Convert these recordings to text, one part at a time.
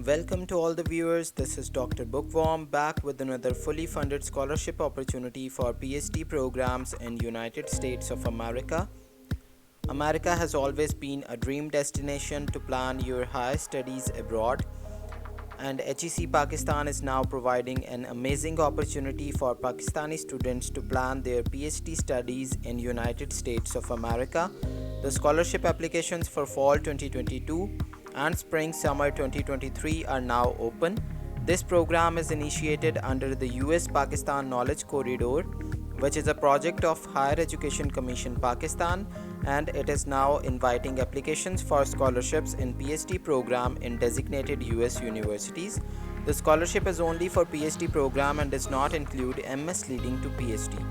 Welcome to all the viewers. This is Dr. Bookworm back with another fully funded scholarship opportunity for PhD programs in United States of America. America has always been a dream destination to plan your higher studies abroad, and HEC Pakistan is now providing an amazing opportunity for Pakistani students to plan their PhD studies in United States of America. The scholarship applications for fall 2022 and spring-summer 2023 are now open. This program is initiated under the US-Pak Knowledge Corridor, which is a project of Higher Education Commission Pakistan, and it is now inviting applications for scholarships in PhD program in designated US universities. The scholarship is only for PhD program and does not include MS leading to PhD.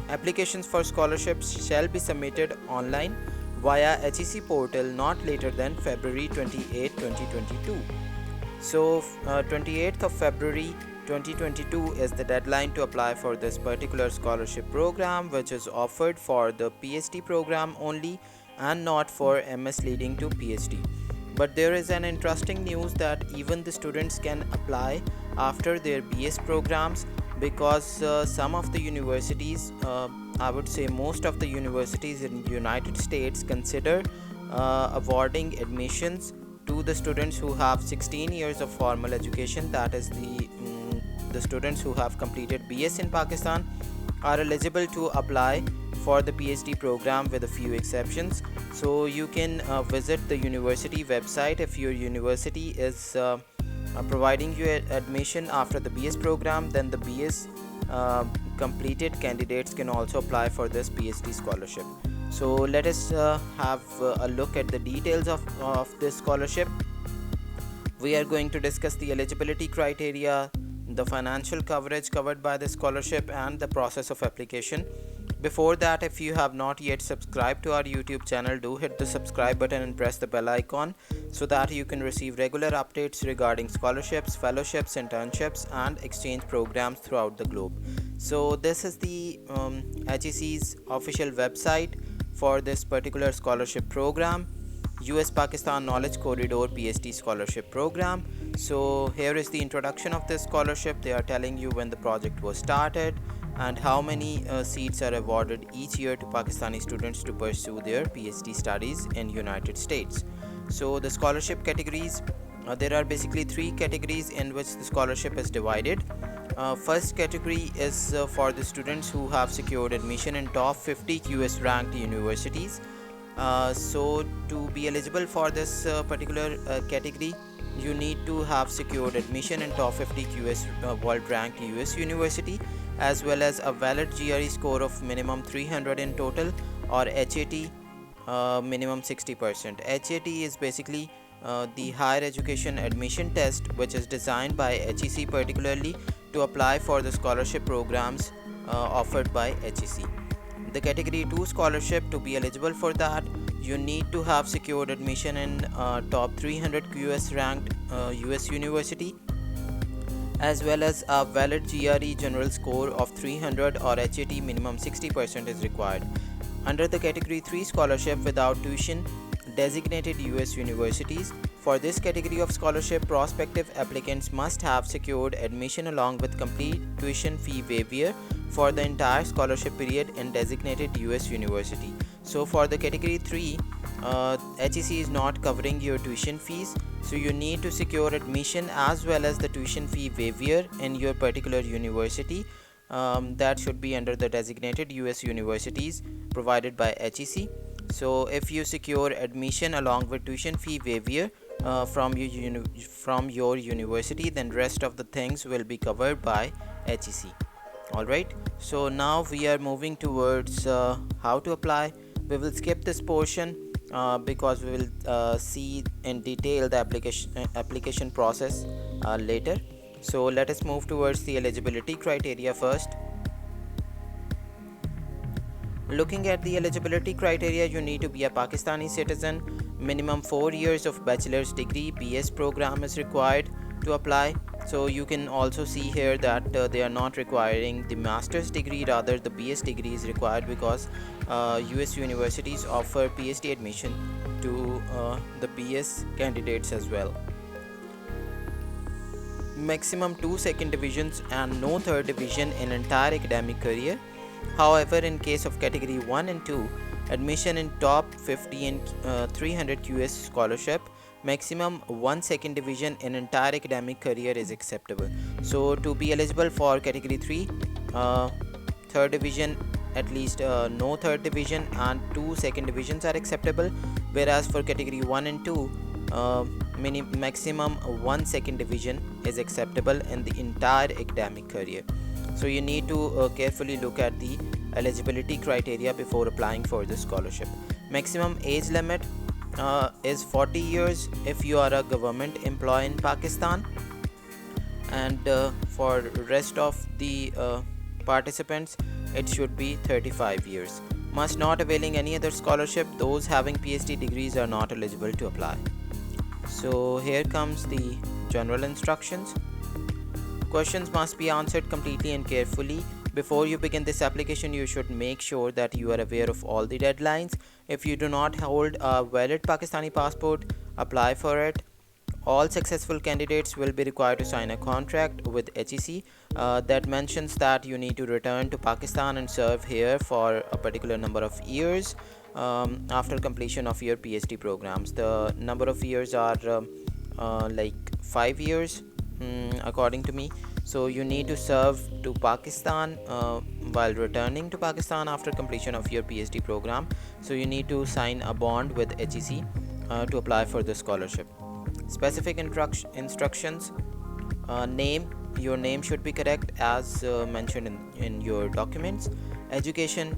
Applications for scholarships shall be submitted online via HEC portal not later than February 28, 2022. So 28th of February 2022 is the deadline to apply for this particular scholarship program, which is offered for the PhD program only and not for MS leading to PhD. But there is an interesting news that even the students can apply after their BS programs, because some of the universities, I would say most of the universities in the United States, consider awarding admissions to the students who have 16 years of formal education. That is the students who have completed BS in Pakistan are eligible to apply for the PhD program with a few exceptions. So you can visit the university website. If your university is providing you admission after the BS program, then the BS completed candidates can also apply for this PhD scholarship. So let us have a look at the details of this scholarship. We are going to discuss the eligibility criteria, the financial coverage covered by the scholarship, and the process of application. Before that, if you have not yet subscribed to our YouTube channel, do hit the subscribe button and press the bell icon so that you can receive regular updates regarding scholarships, fellowships, internships, and exchange programs throughout the globe. So this is the HEC's official website for this particular scholarship program, US-Pak Knowledge Corridor PhD scholarship program. So here is the introduction of this scholarship. They are telling you when the project was started and how many seats are awarded each year to Pakistani students to pursue their PhD studies in United States. So the scholarship categories, there are basically three categories in which the scholarship is divided. First category is for the students who have secured admission in top 50 US ranked universities. So to be eligible for this particular category, you need to have secured admission in top 50 US world ranked US university, as well as a valid GRE score of minimum 300 in total, or HAT minimum 60%. HAT is basically the higher education admission test, which is designed by HEC particularly to apply for the scholarship programs offered by HEC. The category 2 scholarship, to be eligible for that, you need to have secured admission in top 300 US ranked US university, as well as a valid GRE general score of 300, or HAT minimum 60% is required. Under the category 3 scholarship without tuition, designated US universities, for this category of scholarship, prospective applicants must have secured admission along with complete tuition fee waiver for the entire scholarship period in designated US university. So for the category 3, HEC is not covering your tuition fees, so you need to secure admission as well as the tuition fee waiver in your particular university. That should be under the designated US universities provided by HEC. So if you secure admission along with tuition fee waiver from your university, then rest of the things will be covered by HEC. Alright, so now we are moving towards how to apply. We will skip this portion because we will see in detail the application process later. So let us move towards the eligibility criteria first. Looking at the eligibility criteria, you need to be a Pakistani citizen. Minimum 4 years of bachelor's degree BS program is required to apply. So you can also see here that they are not requiring the master's degree, rather the BS degree is required, because US universities offer PhD admission to the BS candidates as well. maximum 2 second divisions and no third division in entire academic career. However, in case of category 1 and 2, admission in top 50 and 300 QS scholarship, maximum 1 second division in entire academic career is acceptable. So to be eligible for category 3, third division, at least no third division and 2 second divisions are acceptable, whereas for category 1 and 2, maximum 1 second division is acceptable in the entire academic career. So you need to carefully look at the eligibility criteria before applying for the scholarship. Maximum age limit is 40 years if you are a government employee in Pakistan, and for rest of the participants it should be 35 years. Must not availing any other scholarship. Those having PhD degrees are not eligible to apply. So here comes the general instructions. Questions must be answered completely and carefully. Before you begin this application, you should make sure that you are aware of all the deadlines. If you do not hold a valid Pakistani passport, apply for it. All successful candidates will be required to sign a contract with HEC that mentions that you need to return to Pakistan and serve here for a particular number of years after completion of your PhD programs. The number of years are like 5 years according to me. So you need to serve to Pakistan while returning to Pakistan after completion of your PhD program. So you need to sign a bond with HEC to apply for the scholarship. Specific instructions: name, your name should be correct as mentioned in your documents. Education,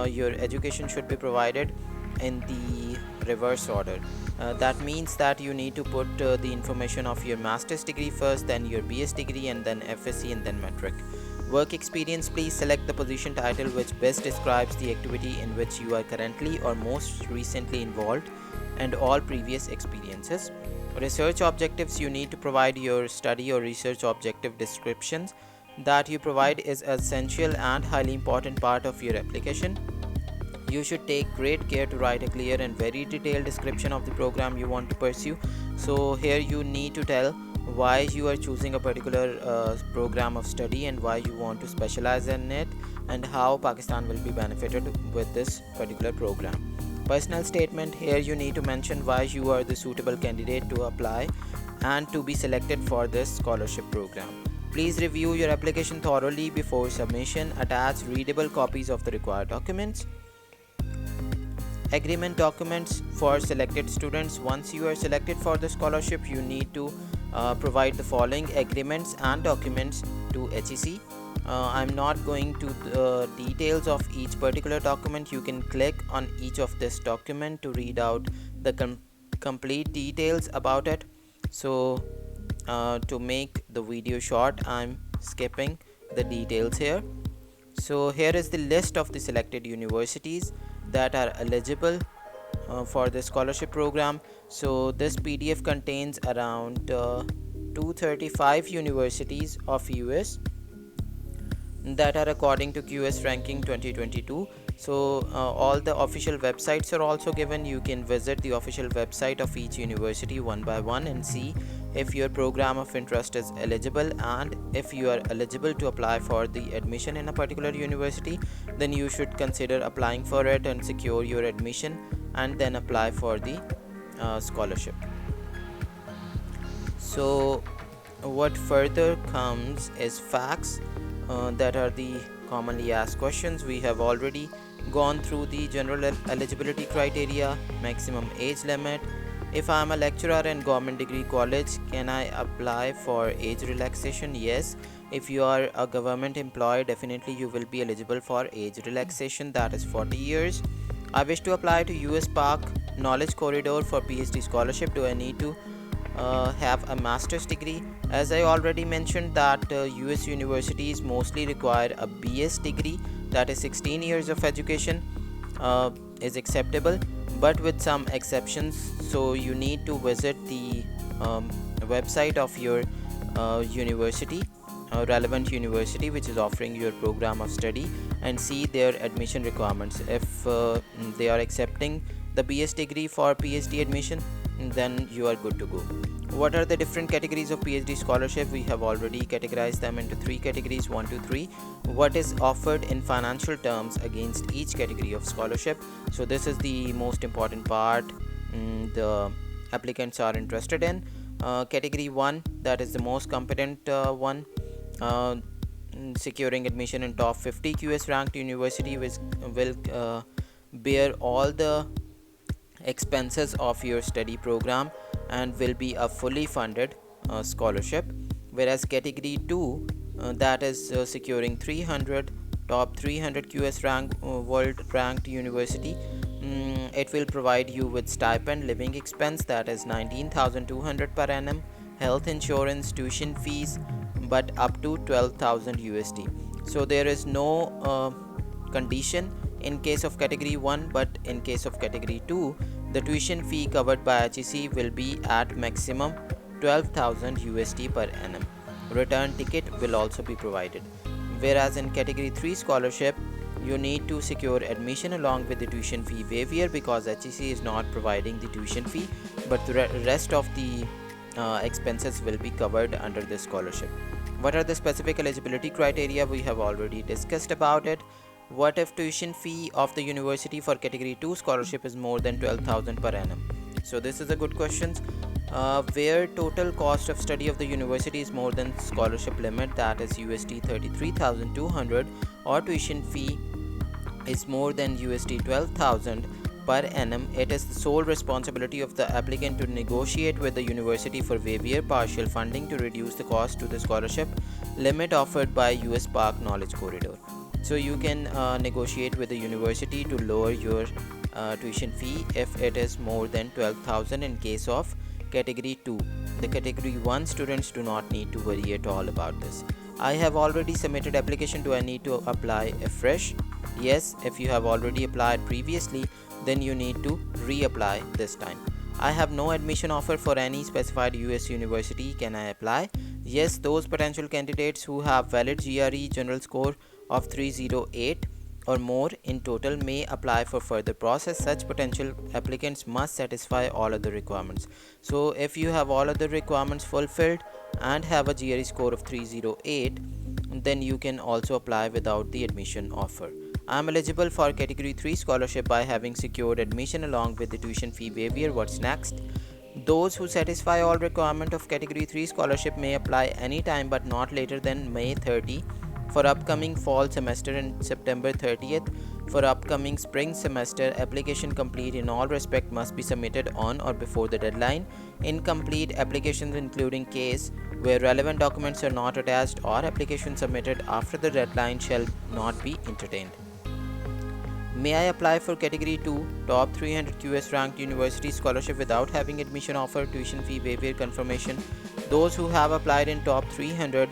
your education should be provided in the reverse order. That means that you need to put the information of your master's degree first, then your BS degree, and then FSc, and then metric. Work experience: please select the position title which best describes the activity in which you are currently or most recently involved and all previous experiences. Research objectives: you need to provide your study or research objective descriptions. That you provide is an essential and highly important part of your application. You should take great care to write a clear and very detailed description of the program you want to pursue. So here you need to tell why you are choosing a particular program of study and why you want to specialize in it, and how Pakistan will be benefited with this particular program. Personal statement: here you need to mention why you are the suitable candidate to apply and to be selected for this scholarship program. Please review your application thoroughly before submission. Attach readable copies of the required documents. Agreement documents for selected students: once you are selected for the scholarship, you need to provide the following agreements and documents to HEC. I'm not going to the details of each particular document. You can click on each of this document to read out the complete details about it. So to make the video short, I'm skipping the details here. So here is the list of the selected universities that are eligible for the scholarship program. So this PDF contains around 235 universities of US that are according to QS ranking 2022. So all the official websites are also given. You can visit the official website of each university one by one and see if your program of interest is eligible, and if you are eligible to apply for the admission in a particular university, then you should consider applying for it and secure your admission and then apply for the scholarship. So what further comes is FAQs. That are the commonly asked questions. We have already gone through the general eligibility criteria, maximum age limit. If I am a lecturer in government degree college, can I apply for age relaxation? Yes. If you are a government employee, definitely you will be eligible for age relaxation, that is 40 years. I wish to apply to US-Pak Knowledge Corridor for PhD scholarship. Do I need to have a master's degree? As I already mentioned that US universities mostly require a BS degree, that is 16 years of education is acceptable, but with some exceptions. So you need to visit the website of your university, relevant university which is offering your program of study, and see their admission requirements. If they are accepting the BS degree for PhD admission, then you are good to go. What are the different categories of PhD scholarship? We have already categorized them into 3 categories, 1 to 3. What is offered in financial terms against each category of scholarship? So this is the most important part the applicants are interested in. Category 1, that is the most competent one, securing admission in top 50 QS ranked university, which will bear all the expenses of your study program and will be a fully funded scholarship. Whereas category 2, that is securing 300 top 300 QS world ranked university, it will provide you with stipend, living expense, that is 19,200 per annum, health insurance, tuition fees, but up to 12,000 USD. So there is no condition in case of category 1, but in case of category 2, the tuition fee covered by HEC will be at maximum 12,000 USD per annum. Return ticket will also be provided. Whereas in category 3 scholarship, you need to secure admission along with the tuition fee waiver, because HEC is not providing the tuition fee, but the rest of the expenses will be covered under this scholarship. What are the specific eligibility criteria? We have already discussed about it. What if tuition fee of the university for category 2 scholarship is more than 12,000 per annum? So this is a good question. Where total cost of study of the university is more than scholarship limit, that is USD 33,200, or tuition fee is more than USD 12,000 per annum, it is the sole responsibility of the applicant to negotiate with the university for waiver partial funding to reduce the cost to the scholarship limit offered by US-Pak Knowledge Corridor. So you can negotiate with the university to lower your tuition fee if it is more than 12,000 in case of category 2. The category 1 students do not need to worry at all about this. I have already submitted application. Do I need to apply afresh? Yes, if you have already applied previously, then you need to reapply this time. I have no admission offer for any specified US university. Can I apply? Yes, those potential candidates who have valid GRE general score of 308 or more in total may apply for further process. Such potential applicants must satisfy all other requirements. So if you have all other requirements fulfilled and have a GRE score of 308, then you can also apply without the admission offer. I am eligible for category 3 scholarship by having secured admission along with the tuition fee waiver. What's next? Those who satisfy all requirement of category 3 scholarship may apply anytime but not later than May 30 for upcoming fall semester and September 30th for upcoming spring semester. Application complete in all respect must be submitted on or before the deadline. Incomplete applications, including case where relevant documents are not attached or application submitted after the deadline, shall not be entertained. May I apply for category 2 top 300 QS ranked university scholarship without having admission offer, tuition fee waiver confirmation? Those who have applied in top 300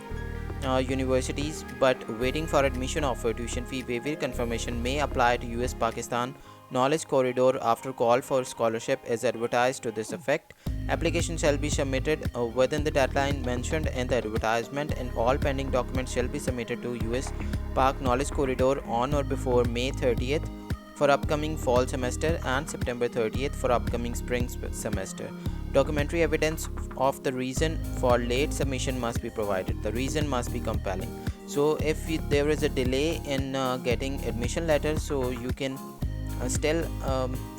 universities but waiting for admission offer, tuition fee waiver confirmation may apply to US-Pakistan Knowledge Corridor after call for scholarship is advertised to this effect. Application shall be submitted within the deadline mentioned in the advertisement, and all pending documents shall be submitted to US-Pak Knowledge Corridor on or before May 30th for upcoming fall semester and September 30th for upcoming spring semester. Documentary evidence of the reason for late submission must be provided. The reason must be compelling. So if there is a delay in getting admission letter, so you can still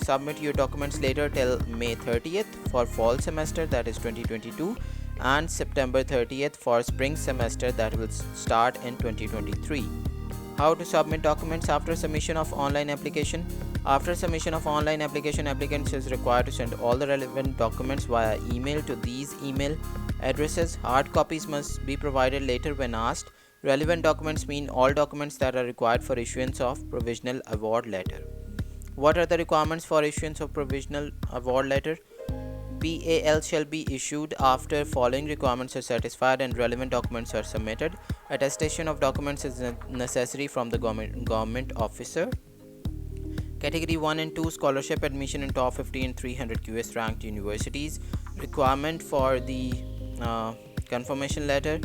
submit your documents later till May 30th for fall semester, that is 2022, and September 30th for spring semester, that will start in 2023. How to submit documents after submission of online application? After submission of online application, applicants is required to send all the relevant documents via email to these email addresses. Hard copies must be provided later when asked. Relevant documents mean all documents that are required for issuance of provisional award letter. What are the requirements for issuance of provisional award letter? PAL shall be issued after following requirements are satisfied and relevant documents are submitted. Attestation of documents is necessary from the government officer. Category 1 and 2 scholarship admission in top 50 and 300 QS ranked universities. Requirement for the confirmation letter.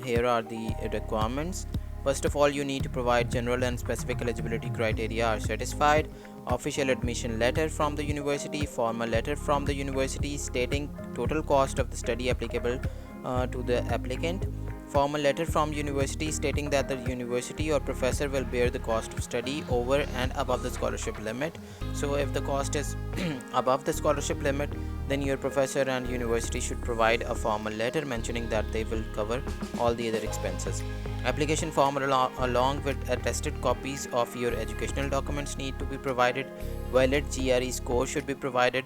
Here are the requirements. First of all, you need to provide general and specific eligibility criteria are satisfied. official admission letter from the university, formal letter from the university stating total cost of the study applicable to the applicant, formal letter from university stating that the university or professor will bear the cost of study over and above the scholarship limit. So if the cost is above the scholarship limit, then your professor and university should provide a formal letter mentioning that they will cover all the other expenses. Application form along with attested copies of your educational documents need to be provided. Valid GRE score should be provided.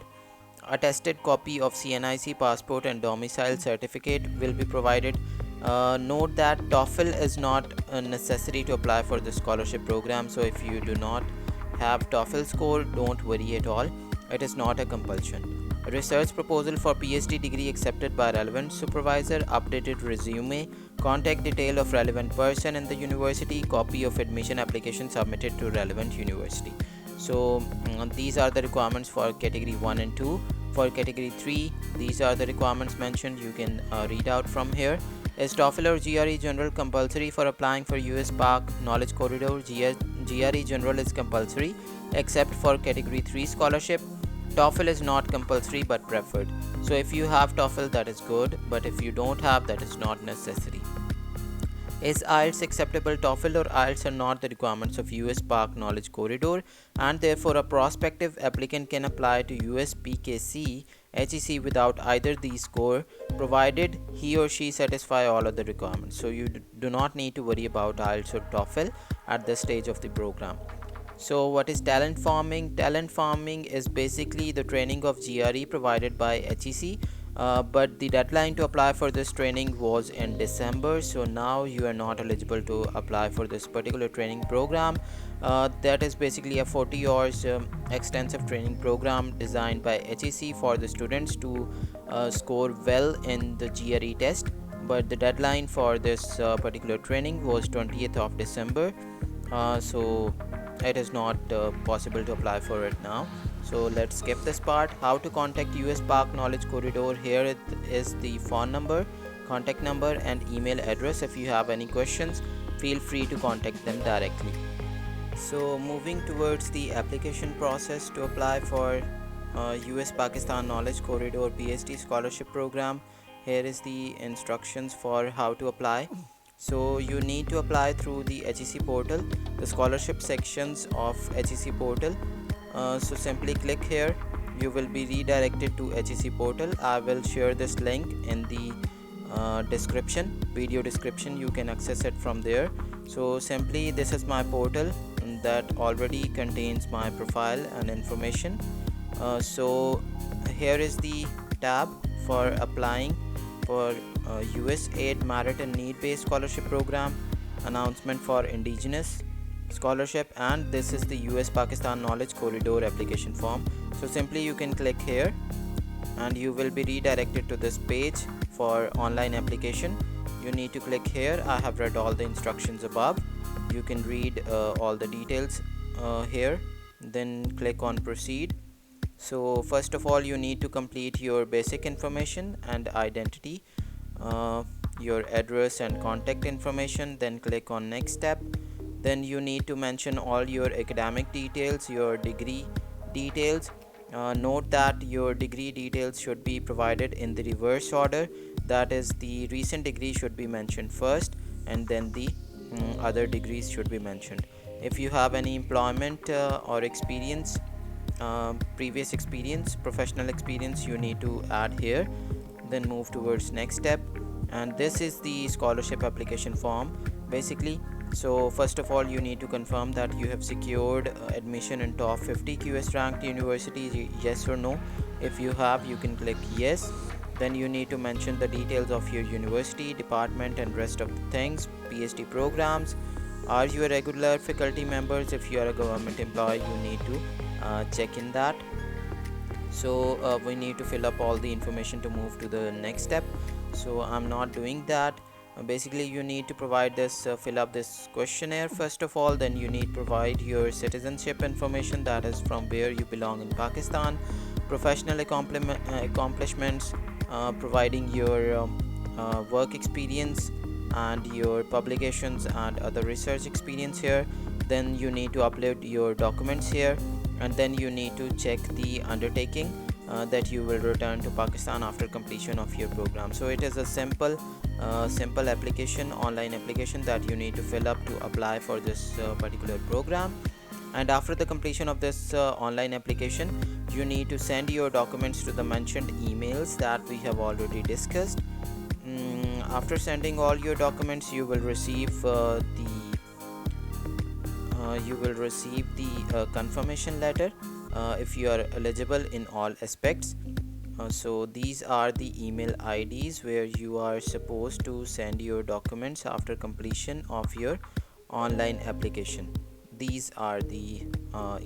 Attested copy of CNIC passport and domicile certificate will be provided. Note that TOEFL is not necessary to apply for the scholarship program, so if you do not have TOEFL score, don't worry at all. It is not a compulsion. Research proposal for PhD degree accepted by relevant supervisor, updated resume, contact detail of relevant person in the university, copy of admission application submitted to relevant university. So these are the requirements for category 1 and 2. For category 3, these are the requirements mentioned. You can read out from here. Is TOEFL or GRE General compulsory for applying for US-Pak Knowledge Corridor? GRE General is compulsory except for category 3 scholarship. TOEFL is not compulsory but preferred. So if you have TOEFL, that is good, but if you don't have, that is not necessary. Is IELTS acceptable? TOEFL or IELTS are not the requirements of US-Pak Knowledge Corridor, and therefore a prospective applicant can apply to US-PKC HEC without either these score, provided he or she satisfy all of the requirements. So you do not need to worry about IELTS or TOEFL at this stage of the program. So what is talent farming? Talent farming is basically the training of GRE provided by HEC, but the deadline to apply for this training was in December, so now you are not eligible to apply for this particular training program. That is basically a 40 hours extensive training program designed by HEC for the students to score well in the GRE test, but the deadline for this particular training was 20th of December, so it is not possible to apply for it now. So let's skip this part. How to contact US-Pak Knowledge Corridor? Here it is the phone number, contact number and email address. If you have any questions, feel free to contact them directly. So moving towards the application process to apply for US-Pakistan Knowledge Corridor PhD scholarship program, here is the instructions for how to apply. So you need to apply through the HEC portal, the scholarship sections of HEC portal. So simply click here. You will be redirected to HEC portal. I will share this link in the description, video description. You can access it from there. So simply, this is my portal that already contains my profile and information. So here is the tab for applying for USAID Merit and Need Based Scholarship Program, announcement for indigenous scholarship, and this is the US-Pakistan Knowledge Corridor application form. So simply you can click here and you will be redirected to this page for online application. You need to click here. I have read all the instructions above. You can read all the details here, then click on proceed. So first of all, you need to complete your basic information and identity, your address and contact information, then click on next step. Then you need to mention all your academic details, your degree details. Note that your degree details should be provided in the reverse order, that is, the recent degree should be mentioned first and then the other degrees should be mentioned. If you have any employment or experience, previous experience, professional experience, you need to add here. Then move towards next step, and this is the scholarship application form basically. So first of all, you need to confirm that you have secured admission in top 50 QS ranked universities, yes or no. If you have, you can click yes. Then you need to mention the details of your university, department and rest of the things, PhD programs. Are you a regular faculty members? If you are a government employee, you need to check in that. So we need to fill up all the information to move to the next step. So I'm not doing that. Basically you need to provide this, fill up this questionnaire first of all. Then you need to provide your citizenship information, that is from where you belong in Pakistan, professional accomplishments, providing your work experience and your publications and other research experience here. Then you need to upload your documents here. and then you need to check the undertaking that you will return to Pakistan after completion of your program. So it is a simple application, online application that you need to fill up to apply for this particular program. And after the completion of this online application, you need to send your documents to the mentioned emails that we have already discussed. After sending all your documents, you will receive the confirmation letter if you are eligible in all aspects. So these are the email IDs where you are supposed to send your documents after completion of your online application. These are the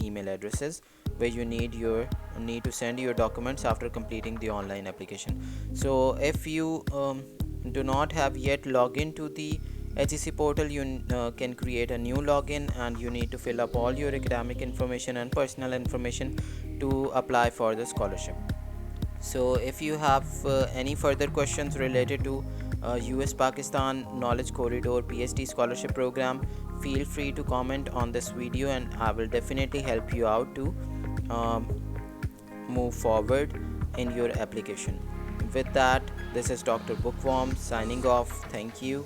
email addresses where you need to send your documents after completing the online application. So if you do not have yet login to the HEC portal, you can create a new login, and you need to fill up all your academic information and personal information to apply for the scholarship. So if you have any further questions related to US-Pakistan Knowledge Corridor PhD scholarship program, feel free to comment on this video, and I will definitely help you out to move forward in your application. With that, this is Dr. Bookworm signing off. Thank you.